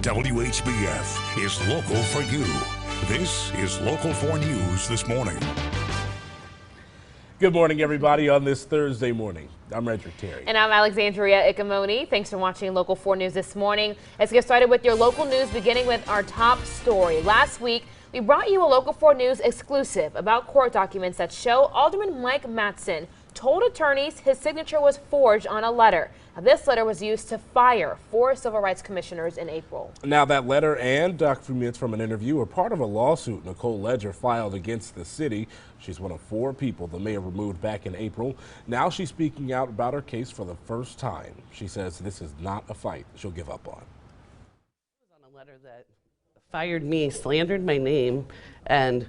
WHBF is local for you. This is Local 4 News this morning. Good morning, everybody, on this Thursday morning. I'm Redrick Terry. And I'm Alexandria Ikomoni. Thanks for watching Local 4 News this morning. Let's get started with your local news, beginning with our top story. Last week, we brought you a Local 4 News exclusive about court documents that show Alderman Mike Mattson told attorneys his signature was forged on a letter. Now, this letter was used to fire 4 civil rights commissioners in April. Now, that letter and documents from an interview are part of a lawsuit Nicole Ledger filed against the city. She's one of 4 people the mayor removed back in April. Now she's speaking out about her case for the first time. She says this is not a fight she'll give up on. It was on a letter that fired me, slandered my name, and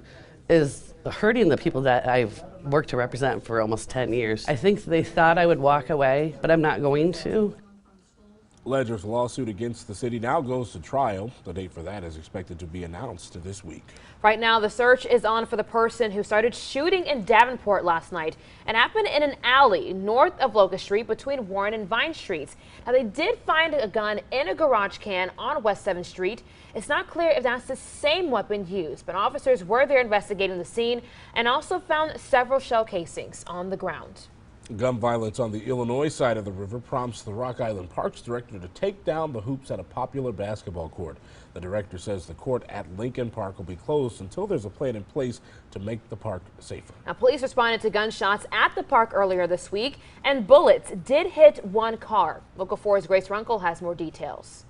is hurting the people that I've worked to represent for almost 10 years. I think they thought I would walk away, but I'm not going to. Ledger's lawsuit against the city now goes to trial. The date for that is expected to be announced this week. Right now, the search is on for the person who started shooting in Davenport last night and happened in an alley north of Locust Street between Warren and Vine Streets. Now, they did find a gun in a garage can on West 7th Street. It's not clear if that's the same weapon used, but officers were there investigating the scene and also found several shell casings on the ground. Gun violence on the Illinois side of the river prompts the Rock Island Parks director to take down the hoops at a popular basketball court. The director says the court at Lincoln Park will be closed until there's a plan in place to make the park safer. Now, police responded to gunshots at the park earlier this week, and bullets did hit one car. Local 4's Grace Runkle has more details.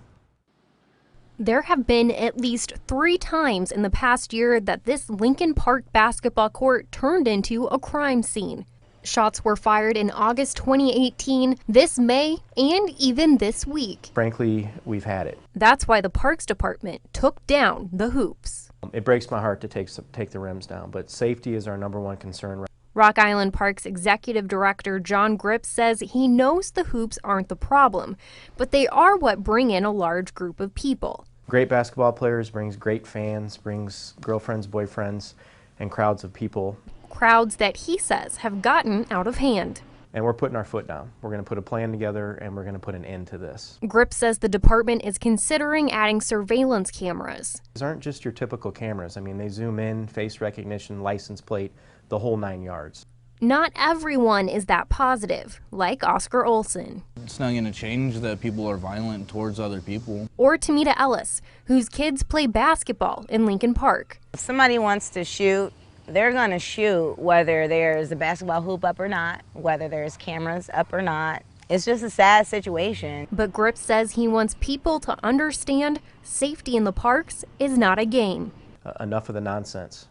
There have been at least 3 times in the past year that this Lincoln Park basketball court turned into a crime scene. Shots were fired in August 2018, this May, and even this week. Frankly, we've had it. That's why the Parks Department took down the hoops. It breaks my heart to take the rims down, but safety is our #1 concern. Rock Island Parks Executive Director John Gripp says he knows the hoops aren't the problem, but they are what bring in a large group of people. Great basketball players brings great fans, brings girlfriends, boyfriends, and crowds of people. Crowds that he says have gotten out of hand. And we're putting our foot down. We're going to put a plan together and we're going to put an end to this. Gripp says the department is considering adding surveillance cameras. These aren't just your typical cameras. I mean, they zoom in, face recognition, license plate, the whole 9 yards. Not everyone is that positive, like Oscar Olson. It's not going to change that people are violent towards other people. Or Tamita Ellis, whose kids play basketball in Lincoln Park. If somebody wants to shoot, they're going to shoot whether there's a basketball hoop up or not, whether there's cameras up or not. It's just a sad situation. But Gripp says he wants people to understand safety in the parks is not a game. Enough of the nonsense.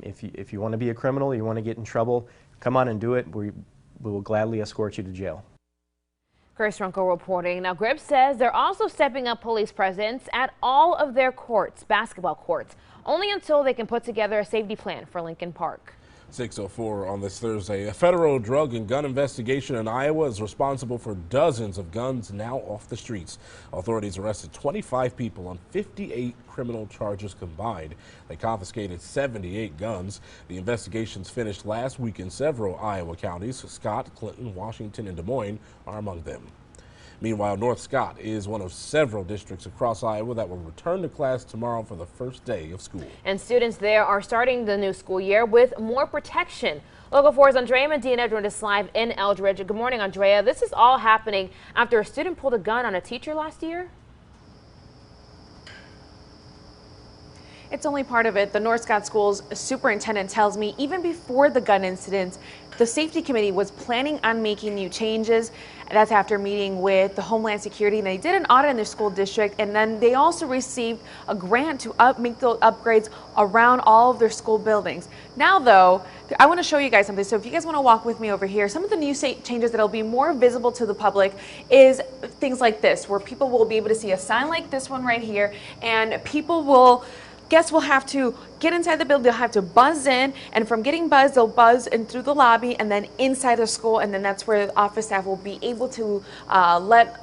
If you want to be a criminal, you want to get in trouble, come on and do it. We will gladly escort you to jail. Grace Runkle reporting. Now, Gripp says they're also stepping up police presence at all of their courts, basketball courts, only until they can put together a safety plan for Lincoln Park. 6:04 on this Thursday. A federal drug and gun investigation in Iowa is responsible for dozens of guns now off the streets. Authorities arrested 25 people on 58 criminal charges combined. They confiscated 78 guns. The investigations finished last week in several Iowa counties. Scott, Clinton, Washington, and Des Moines are among them. Meanwhile, North Scott is one of several districts across Iowa that will return to class tomorrow for the first day of school. And students there are starting the new school year with more protection. Local 4's Andrea Medina joined us live in Eldridge. Good morning, Andrea. This is all happening after a student pulled a gun on a teacher last year? It's only part of it. The North Scott Schools superintendent tells me even before the gun incident, the safety committee was planning on making new changes. That's after meeting with the Homeland Security, and they did an audit in their school district, and then they also received a grant to make those upgrades around all of their school buildings. Now, though, I want to show you guys something. So if you guys want to walk with me over here, some of the new changes that will be more visible to the public is things like this, where people will be able to see a sign like this one right here, and people will guests will have to get inside the building. They'll have to buzz in, and from getting buzzed, they'll buzz in through the lobby and then inside the school, and then that's where the office staff will be able to let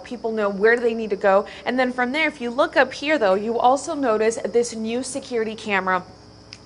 people know where they need to go. And then from there, if you look up here, though, you also notice this new security camera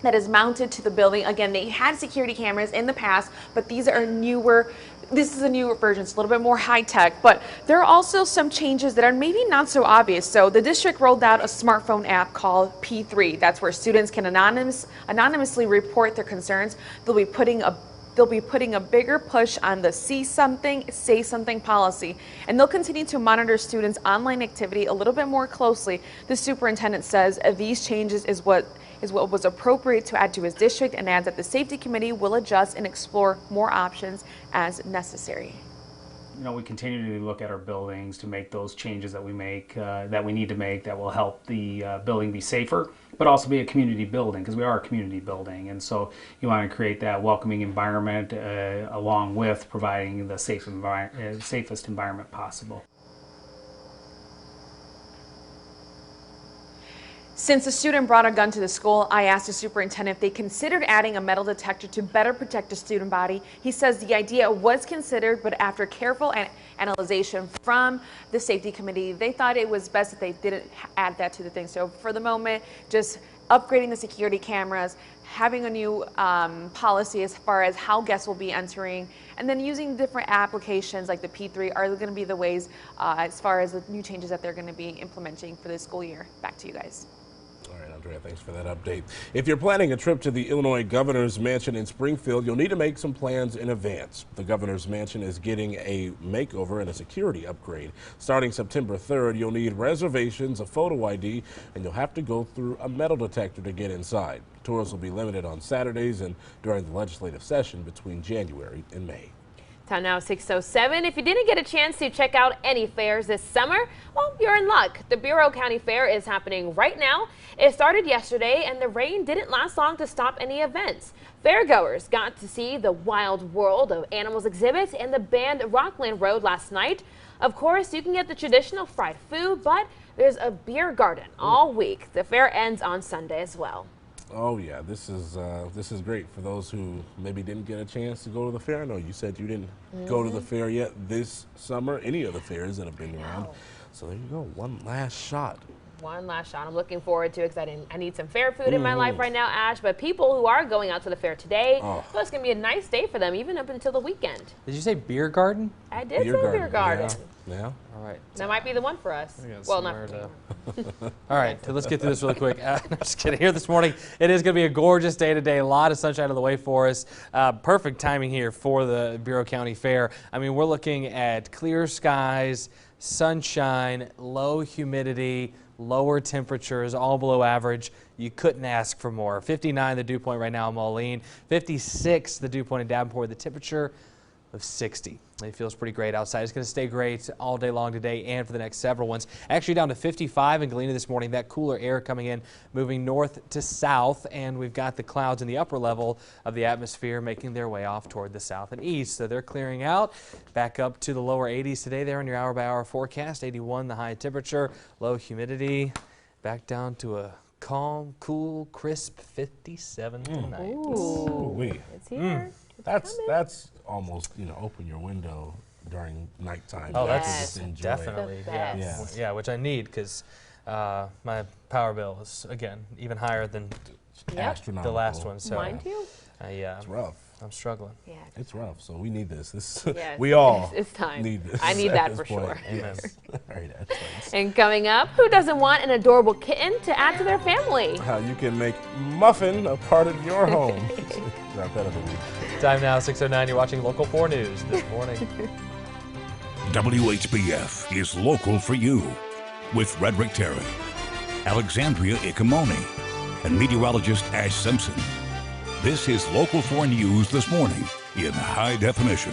that is mounted to the building. Again, they had security cameras in the past, but these are newer this is a newer version. It's a little bit more high tech, but there are also some changes that are maybe not so obvious. So the district rolled out a smartphone app called P3. That's where students can anonymously report their concerns. They'll be putting a bigger push on the see something, say something policy, and they'll continue to monitor students' online activity a little bit more closely. The superintendent says these changes is what was appropriate to add to his district, and adds that the safety committee will adjust and explore more options as necessary. You know, we continue to look at our buildings to make those changes that we need to make that will help the building be safer, but also be a community building, because we are a community building, and so you want to create that welcoming environment along with providing the safest environment possible. Since a student brought a gun to the school, I asked the superintendent if they considered adding a metal detector to better protect the student body. He says the idea was considered, but after careful analyzation from the safety committee, they thought it was best that they didn't add that to the thing. So for the moment, just upgrading the security cameras, having a new policy as far as how guests will be entering, and then using different applications like the P3 are going to be the ways as far as the new changes that they're going to be implementing for this school year. Back to you guys. All right, Andrea, thanks for that update. If you're planning a trip to the Illinois Governor's Mansion in Springfield, you'll need to make some plans in advance. The Governor's Mansion is getting a makeover and a security upgrade. Starting September 3rd, you'll need reservations, a photo ID, and you'll have to go through a metal detector to get inside. Tours will be limited on Saturdays and during the legislative session between January and May. Time now 6:07. If you didn't get a chance to check out any fairs this summer, well, you're in luck. The Bureau County Fair is happening right now. It started yesterday, and the rain didn't last long to stop any events. Fairgoers got to see the Wild World of Animals exhibit and the band Rockland Road last night. Of course, you can get the traditional fried food, but there's a beer garden all week. The fair ends on Sunday as well. Oh yeah, this is great for those who maybe didn't get a chance to go to the fair. I know you said you didn't go to the fair yet this summer, any of the fairs that have been around. So there you go, one last shot. One last shot I'm looking forward to, because I need some fair food in my life right now, Ash. But people who are going out to the fair today, well, it's going to be a nice day for them, even up until the weekend. Did you say beer garden? I did say beer garden. Yeah. All right. That might be the one for us. Well, not for me. All right, so let's get through this really quick. No, just kidding. Here this morning, it is going to be a gorgeous day today. A lot of sunshine on the way for us. Perfect timing here for the Bureau County Fair. I mean, we're looking at clear skies, sunshine, low humidity, lower temperatures, all below average. You couldn't ask for more. 59 the dew point right now in Moline, 56 the dew point in Davenport. The temperature of 60. It feels pretty great outside. It's going to stay great all day long today and for the next several ones. Actually down to 55 in Galena this morning. That cooler air coming in, moving north to south, and we've got the clouds in the upper level of the atmosphere making their way off toward the south and east. So they're clearing out. Back up to the lower 80s today there in your hour-by-hour forecast. 81 the high temperature, low humidity. Back down to a calm, cool, crisp 57 tonight. Ooh, it's here. That's almost, open your window during nighttime. Oh, Yes. that's definitely, yeah, which I need, because my power bill is, again, even higher than astronomical. the last one. So Mine too. It's rough. I'm struggling. Yeah, It's rough, so we need this. Yes, we all it's time. need this. I need at that this for point. sure. Amen. Yes. All right, Ash, thanks. And coming up, who doesn't want an adorable kitten to add to their family? How you can make Muffin a part of your home. Our pet of the week. Time now, 6:09. You're watching Local 4 News this morning. WHBF is local for you with Redrick Terry, Alexandria Ikomoni, and meteorologist Ash Simpson. This is Local 4 News this morning in high definition.